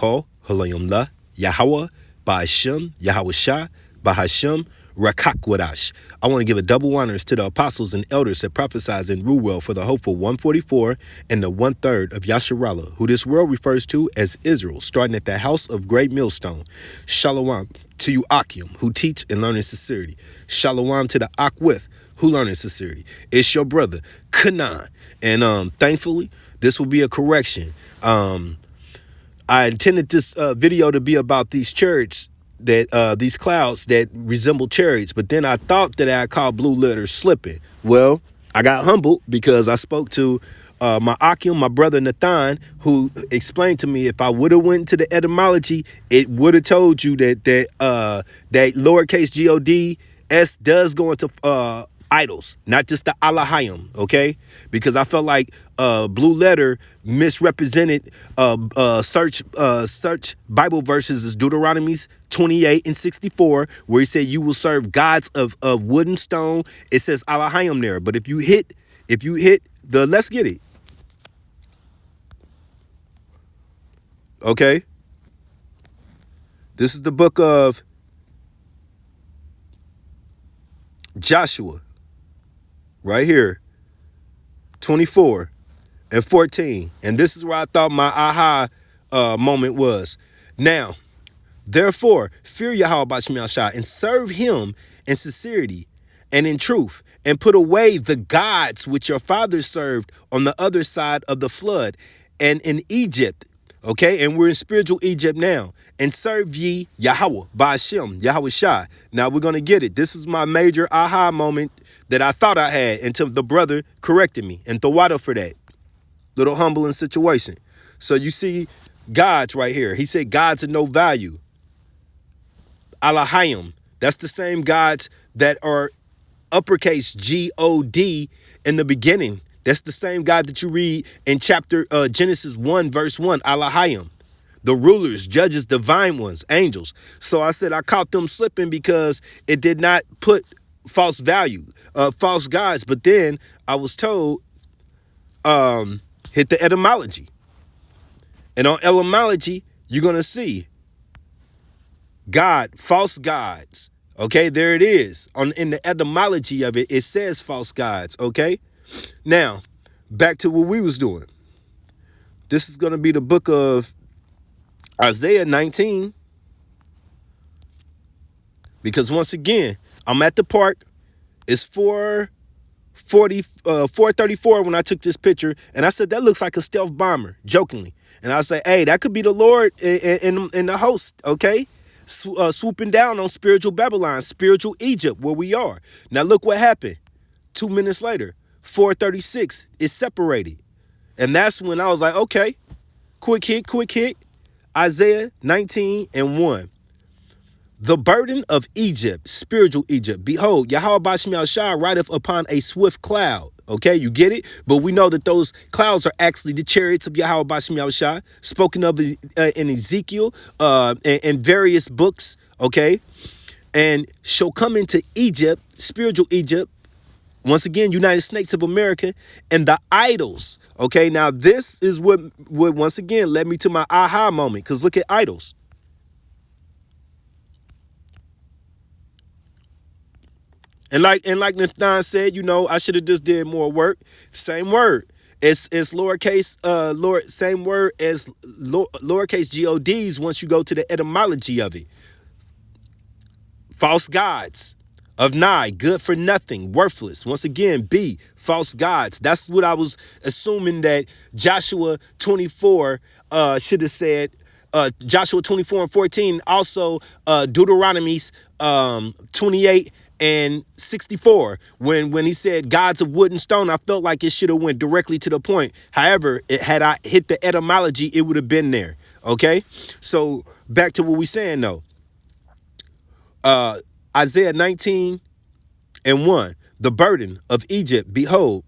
Kol, Halayim La, Yahweh, Ba'ashem, Yahweh Shah, Bahashem, Rakakwadash. I want to give a double honors to the apostles and elders that prophesied in Ruel for the hopeful 144 and the 1/3 of Yasharallah, who this world refers to as Israel, starting at the house of great millstone. Shalom to you Akim, who teach and learn in sincerity. Shalom to the Akwith, who learn in sincerity. It's your brother, Kanan. And thankfully, this will be a correction. I intended this video to be about these chariots, that these clouds that resemble chariots, but then I thought that I called blue letters slipping. Well, I got humbled because I spoke to my Akim, my brother Nathan, who explained to me if I would have went to the etymology, it would have told you that that lowercase God-S does go into idols, not just the Alahayim, okay? Because I felt like blue letter misrepresented search Bible verses as Deuteronomies 28 and 64, where he said you will serve gods of wood and stone. It says Alahayim there, but if you hit the, let's get it, okay? This is the book of Joshua, right here, 24 and 14. And this is where I thought my aha moment was. Now, therefore, fear Yahweh B'Shem Shah and serve him in sincerity and in truth, and put away the gods which your fathers served on the other side of the flood and in Egypt. Okay, and we're in spiritual Egypt now. And serve ye Yahweh Ba'ashem, Yahweh Shah. Now we're going to get it. This is my major aha moment that I thought I had until the brother corrected me. And Tawada for that. Little humbling situation. So you see gods right here. He said gods of no value. Alahayim. That's the same gods that are uppercase G-O-D in the beginning. That's the same God that you read in chapter Genesis 1, verse 1, Alahayim. The rulers, judges, divine ones, angels. So I said I caught them slipping because it did not put false value, false gods. But then I was told, hit the etymology. And on etymology, you're going to see God, false gods. Okay, there it is. In the etymology of it, it says false gods. Okay. Now, back to what we was doing. This is going to be the book of Isaiah 19. Because once again, I'm at the park. It's 4:34 when I took this picture. And I said, that looks like a stealth bomber, jokingly. And I say, hey, that could be the Lord in the host, okay? Swooping down on spiritual Babylon, spiritual Egypt, where we are. Now, look what happened. 2 minutes later. 4:36 is separated. And that's when I was like, okay, quick hit. Isaiah 19 and 1. The burden of Egypt, spiritual Egypt. Behold, Yahweh B'Shem Shah rideth upon a swift cloud. Okay, you get it? But we know that those clouds are actually the chariots of Yahweh B'Shem Shah, spoken of in Ezekiel and various books. Okay, and shall come into Egypt, spiritual Egypt. Once again, United States of America, and the idols. Okay, now this is what once again led me to my aha moment. Because look at idols. And like Nathan said, you know, I should have just did more work. Same word. It's lowercase same word as lowercase gods once you go to the etymology of it. False gods. Of nigh, good for nothing, worthless. Once again, B, false gods. That's what I was assuming that Joshua 24 should have said. Joshua 24 and 14. Also, Deuteronomies 28 and 64. When he said gods of wood and stone, I felt like it should have went directly to the point. However, had I hit the etymology, it would have been there. Okay? So, back to what we're saying, though. Isaiah 19 and 1, the burden of Egypt, behold,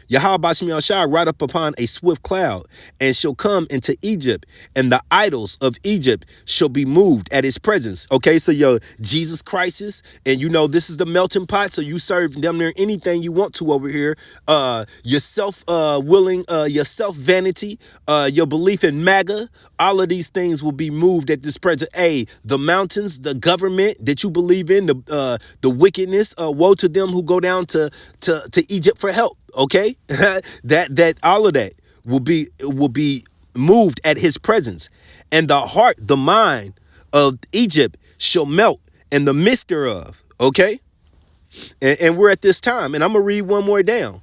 Yahweh Bashim Yahushua ride up upon a swift cloud and shall come into Egypt, and the idols of Egypt shall be moved at his presence. Okay, so your Jesus Christ is, and you know this is the melting pot, so you serve damn near anything you want to over here. Your self willing, your self vanity, your belief in MAGA, all of these things will be moved at this present. Hey, the mountains, the government that you believe in, the wickedness, woe to them who go down to Egypt for help. Okay, that all of that will be moved at his presence, and the heart, the mind of Egypt shall melt, and the midst thereof. Okay, and we're at this time, and I'm gonna read one more down.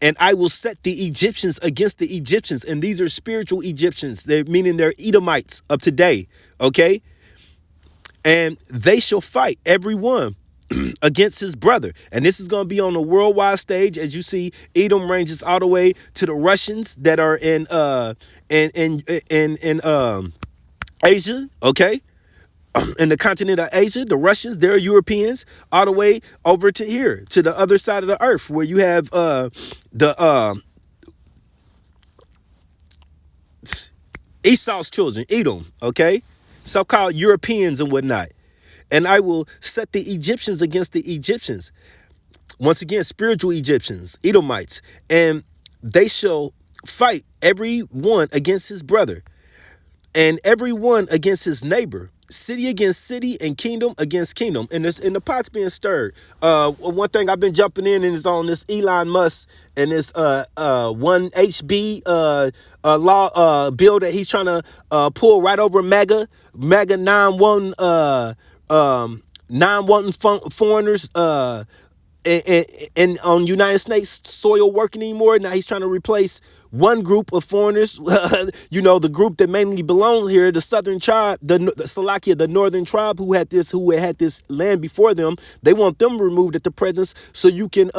And I will set the Egyptians against the Egyptians, and these are spiritual Egyptians. They're meaning they're Edomites of today. Okay, and they shall fight every one against his brother. And this is going to be on a worldwide stage. As you see, Edom ranges all the way to the Russians that are in Asia. Okay, in the continent of Asia, the Russians, they're Europeans, all the way over to here, to the other side of the earth, where you have the Esau's children, Edom. Okay, so-called Europeans and whatnot. And I will set the Egyptians against the Egyptians. Once again, spiritual Egyptians, Edomites. And they shall fight every one against his brother, and every one against his neighbor, city against city, and kingdom against kingdom. And the pot's being stirred. One thing I've been jumping in and is on this Elon Musk and this 1HB law bill that he's trying to pull right over MAGA 9-1 non-wanting foreigners and on United States soil working anymore. Now he's trying to replace one group of foreigners, you know, the group that mainly belongs here, the southern tribe, the Salakia, the northern tribe who had this land before them. They want them removed at the presence so you can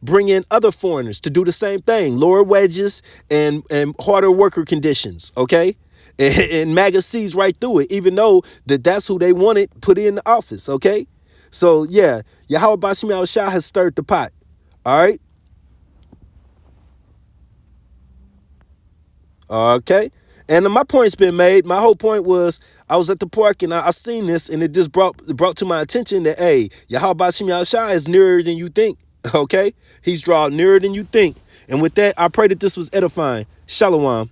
bring in other foreigners to do the same thing, lower wages and harder worker conditions. Okay. And MAGA sees right through it, even though that's who they wanted put in the office. Okay, so yeah, Yahweh Bashim Yahushua has stirred the pot. All right, okay, and my point's been made. My whole point was I was at the park and I seen this, and it just brought to my attention that hey, Yahweh Bashim Yahushua is nearer than you think. Okay, he's drawn nearer than you think. And with that, I pray that this was edifying. Shalom.